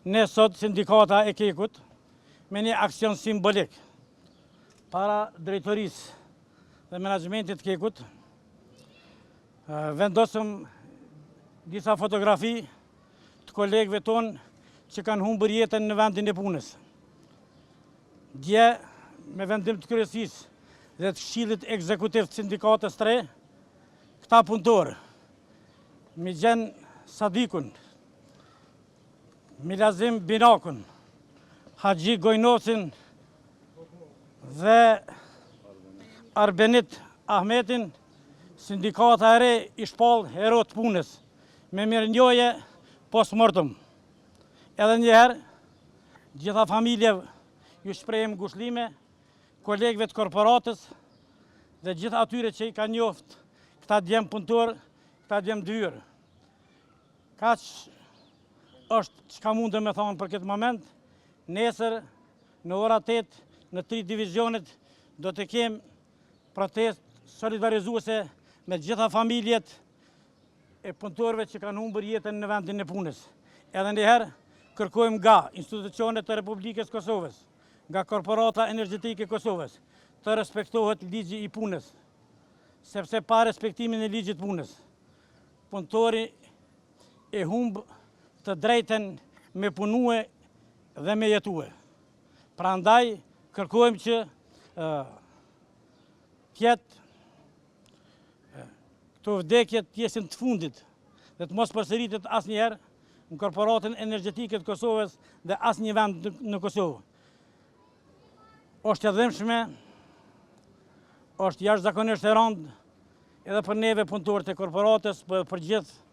Ne sot sindikata e Kekut me një aksion simbolik para drejtorisë dhe menaxhmentit Kekut vendosëm disa fotografi të kolegëve tonë që kanë humbur jetën në vendin e punës. Dje, me vendim të kryesisë dhe të Këshillit Ekzekutiv të Sindikatës 3, këta punëtorë, Migjen Sadikun, Milazim Binakun, Haxhi Gojnosin dhe Arbenit Ahmetin, sindikata e re i shpall hero të punës, me mirënjohje post-mortem. Edhe njëherë, gjitha familjeve ju shprehim ngushëllime, kolegëve të korporatës dhe gjitha atyre që i ka njoft këta djemë punëtor, këta djemë dyrë. Kaq është që ka mundë me thonë për këtë moment, nesër në ora 8 në 3 divizionet do të kemë protest solidarizuese me gjitha familjet e punëtorëve që kanë humbur jetën në vendin e punës. Edhe njëherë kërkojmë nga institucionet të Republikës Kosovës, nga Korporata Energjetike e Kosovës, të respektohet ligji i punës, sepse pa respektimin e ligjit punës, punëtori e humbë të drejten me punue dhe me jetue. Prandaj kërkojmë që këto vdekjet tjesin të fundit dhe të mos përsëritet asnjëherë në Korporatën Energjetike të Kosovës dhe asnjë vend në Kosovë. Është e dhimbshme, është jashtëzakonisht e rëndë edhe për neve punëtorët e korporatës, për gjithë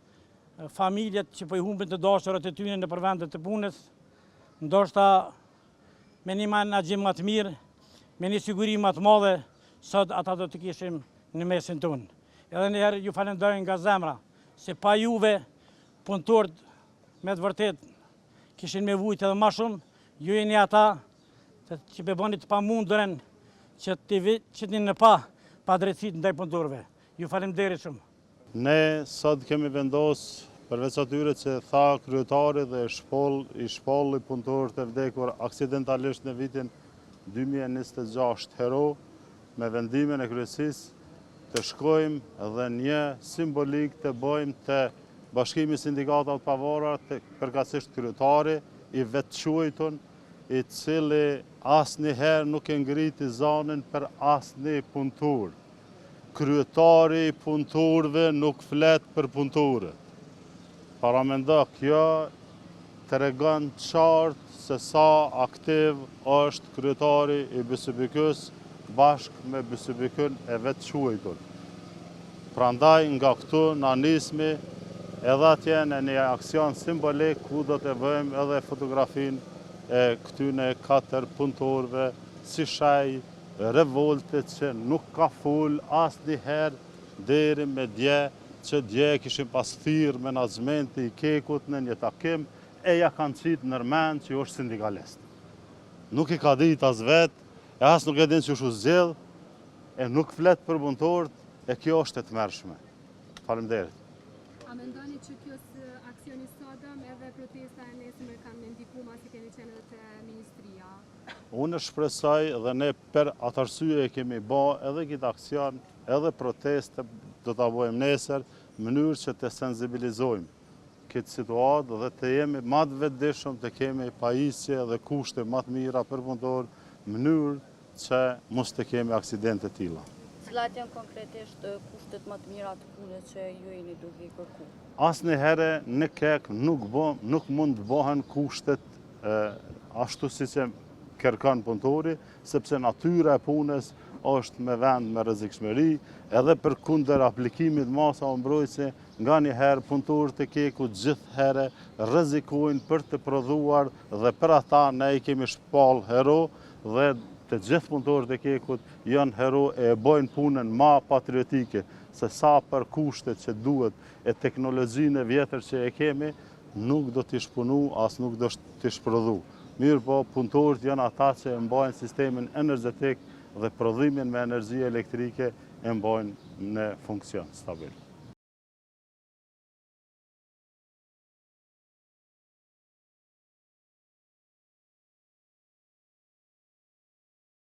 familjet që po i humbin të dashurët e tyre në vendet të punës, ndoshta me një menaxhim më të mirë, me një siguri më të madhe, sot ata do të kishim në mesin tonë. Edhe njëherë ju falenderoj nga zemra, se pa juve punëtorët me të vërtet kishin me vujt edhe ma shumë, ju jeni ata që bëbonit të pamundurën që t'ni në pa drejtësit ndaj punëtorëve. Ju falenderit shumë. Ne sot kemi vendosë përveç atyre që tha kryetari dhe i shpolli punëtorët e vdekur aksidentalisht në vitin 2026 hero, me vendimin e kryesisë të shkojmë dhe një simbolik të bëjmë të Bashkimi Sindikatat Pavara, të përkatësisht kryetari i vetëquajtun, i cili asnjëherë nuk e ngriti zanën për asnjë punëtor. Kryetari i punëtorëve nuk flet për punëtorët. Paramendo kjo tregon qartë se sa aktiv është kryetari i BSBK-s bashkë me BSBK-n e vetëquajtun. Prandaj nga këtu na nismi edhe atje në një aksion simbolik ku do të vëjmë edhe fotografin e këtyne 4 punëtorëve si shaj revolte që nuk ka fol asnjëherë deri me dje, që dje kishim pas thirrë menaxhmenti i Kekut në një takim e ja kanë qitë nërmen që është sindikalist. Nuk i ka ditë as vetë, e as nuk e din që është u zgjedh, e nuk flet për punëtorët, e kjo është e tmerrshme. Faleminderit. A mendoni që kjo aksioni sotëm edhe protesta e nesër kanë me ndikuar si keni qenë edhe te ministria? Unë shpresoj dhe ne për atë arsye e kemi bë edhe këtë aksion, edhe proteste do ta bëjmë nesër, në mënyrë që të sensibilizojmë këtë situatë dhe të jemi më të vetëdijshëm, të kemi pajisje dhe kushte më të mira për punëtorë, në mënyrë që mos të kemi aksidente të tilla. Cilat janë konkretisht kushtet më të mira të punës që ju jeni duke i kërkuar? Asnjëherë në KEK nuk mund të bëhen kushtet ashtu siç e kërkon punëtori, sepse natyra e punës është me vend me rrezikshmëri, edhe përkundër aplikimit masa mbrojtëse, nganjëherë punëtorët e KEK-ut gjithherë rrezikojnë për të prodhuar dhe për ata ne i kemi shpall hero dhe të gjithë punëtorët e KEK-ut janë hero e bojnë punën ma patriotike se sa për kushtet që duhet e teknologjinë e vjetër që e kemi, nuk do t'i shpunu, as nuk do t'i shprodhu. Mirë po, punëtorët janë ata që e mbajnë sistemin energjetik dhe prodhimin me energji elektrike e mbajnë në funksion stabil.